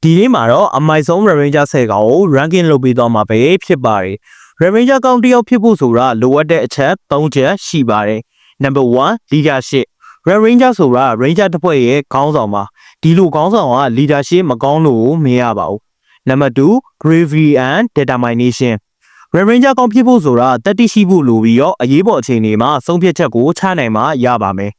ဒီနေ့မှာတော့အမိုက်ဆုံး Red Ranger 10ကောင်ကို ranking လုပ်ပေးသွားမှာပဲဖြစ်ပါတယ် Red Ranger ကောင်တစ်ယောက်ဖြစ်ဖို့ဆိုတာလိုအပ်တဲ့အချက်3ချက်ရှိပါတယ် Number 1 leadership Red Ranger ဆိုတာ Ranger တစ်ဖွဲ့ရဲ့ခေါင်းဆောင်ပါဒီလိုခေါင်းဆောင်က leadership မကောင်းလို့မရပါဘူး Number 2 bravery and determination Red Ranger ကောင်ဖြစ်ဖို့ဆိုတာတတိရှိဖို့လိုပြီးတော့အရေးပေါ်အခြေအနေမှာဆုံးဖြတ်ချက်ကိုချနိုင်မှရပါမယ်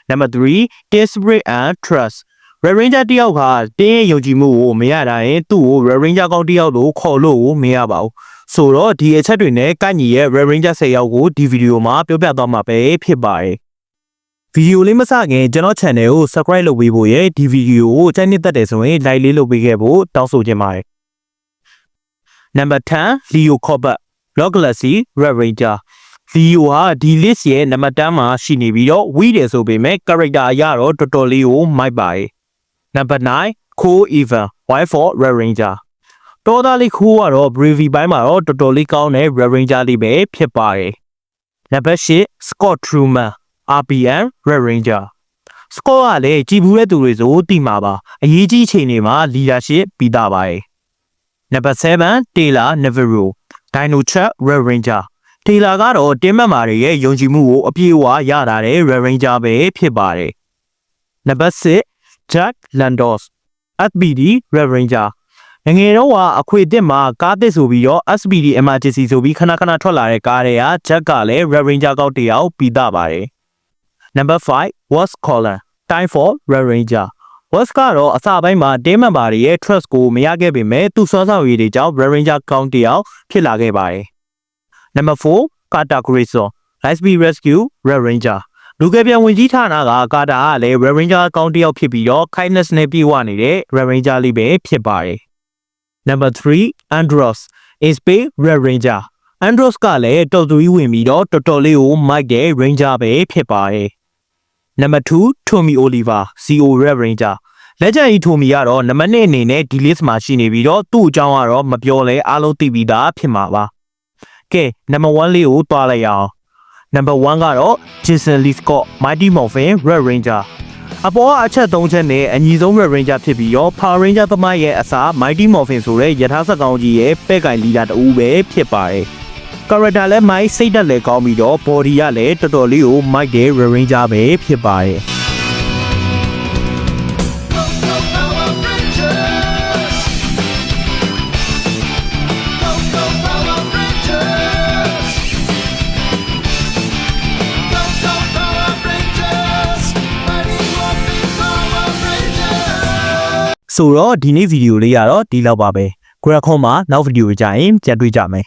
Number 3 team spirit and trust Red Ranger တယောက်ကတင်းရဲ့ယုံကြည်မှုကိုမရတာရင်သူ့ကို Red Ranger ကောင်တယောက်လို့ခေါ်လို့မရပါဘူးဆိုတော့ဒီအချက်တွေနဲ့ကိုက်ညီရဲ့ Red Ranger 10ယောက်ကိုဒီဗီဒီယိုမှာပြောပြသွားမှာပဲဖြစ်ပါတယ်ဗီဒီယိုလေးမစခင်ကျွန်တော် channel ကို subscribe လုပ်ပေးဖို့ရဲ့ဒီဗီဒီယိုကိုကြိုက်နှစ်သက်တယ်ဆိုရင် like လေးလုပ်ပေးခဲ့ဖို့တောင်းဆိုချင်ပါတယ် Number 10 Leo Corbett Rock Galaxy Red Ranger Leo ဟာဒီ list ရဲ့နံပါတ်10မှာရှိနေပြီးတော့ weak တယ်ဆိုပေမဲ့ character အရတော့တော်တော်လေးကိုမိုက်ပါတယ် Number 9 Cole Evan White for Red Ranger တော်သားလေးခိုးကတော့ bravery ဘိုင်းမှာတော့တော်တော်လေးကောင်းတဲ့ Red Ranger လေးပဲဖြစ်ပါတယ် Number 8 Scott Truman RPM Red Ranger Scott ကလည်းကြည်ဘူးတဲ့သူတွေဆိုတိမှာပါအရေးကြီးချိန်တွေမှာ leadership ပြီးသားပါတယ် Number 7 Taylor Navarro Dino Chuck Red Ranger Taylor ကတော့တင်းမတ်မာတွေရဲ့ယုံကြည်မှုကိုအပြည့်အဝရတာတဲ့ Red Ranger ပဲဖြစ်ပါတယ် Number 6 Jack Landos SBD Red Ranger ငယ်တော့ကအခွေတစ်မှာကားတစ်ဆိုပြီးတော့ SBD emergency ဆိုပြီးခဏခဏထွက်လာတဲ့ကားတွေက Jack ကလည်း Red Ranger ကောက်တယောက်ပြီးသားပါတယ် Number 5 What's Collar Time for Red Ranger What's ကတော့အစပိုင်းမှာတင်းမတ်မာတွေရဲ့ trust ကိုမရခဲ့ပေမဲ့သူ့စောစောရည်တွေကြောင့် Red Ranger ကောက်တယောက်ဖြစ်လာခဲ့ပါတယ် Number 4 Carter Grayson Lightspeed Rescue Red Ranger လူကပြန်ဝင်ကြီးဌာနကကာတာကလည်း Red Ranger ကောင်းတယောက်ဖြစ်ပြီးတော့ kindness နဲ့ပြည့်ဝနေတဲ့ Red Ranger လေးပဲဖြစ်ပါတယ် Number 3 Andros Space Red Ranger Andros ကလည်းတော်သူကြီးဝင်ပြီးတော့တော်တော်လေးကိုမိုက်တဲ့ Ranger ပဲဖြစ်ပါတယ် Number 2 Tommy Oliver CO Red Ranger လက်ကျန်ကြီးထိုမီကတော့နံပါတ်1အနေနဲ့ဒီ list မှာရှိနေပြီးတော့သူ့အကြောင်းကတော့မပြောလဲအားလုံးသိပြီးသားဖြစ်မှာပါကဲ Number 1 လေးကိုတွားလိုက်အောင် Number 1ကတော့ Jason Lee Scott Mighty Morphin Red Ranger အပေါ်ကအချက်3ချက်နဲ့အညီဆုံး Red Ranger ဖြစ်ပြီးတော့ Power Ranger သမားရဲ့အစား Mighty Morphin ဆိုတဲ့ယထာစကောင်ကြီးရဲ့ပဲ့ကိုင်လီဒါတူပဲဖြစ်ပါတယ် Character လည်းမိုက်စိတ်တက်လည်းကောင်းပြီးတော့ Body ကလည်းတော်တော်လေးကိုမိုက်တဲ့ Red Ranger ပဲဖြစ်ပါတယ်ဆိုတော့ဒီနေ့ဗီဒီယိုလေးကတော့ဒီလောက်ပါပဲ Gracon မှာနောက်ဗီဒီယိုကြရင်ပြန်တွေ့ကြမယ်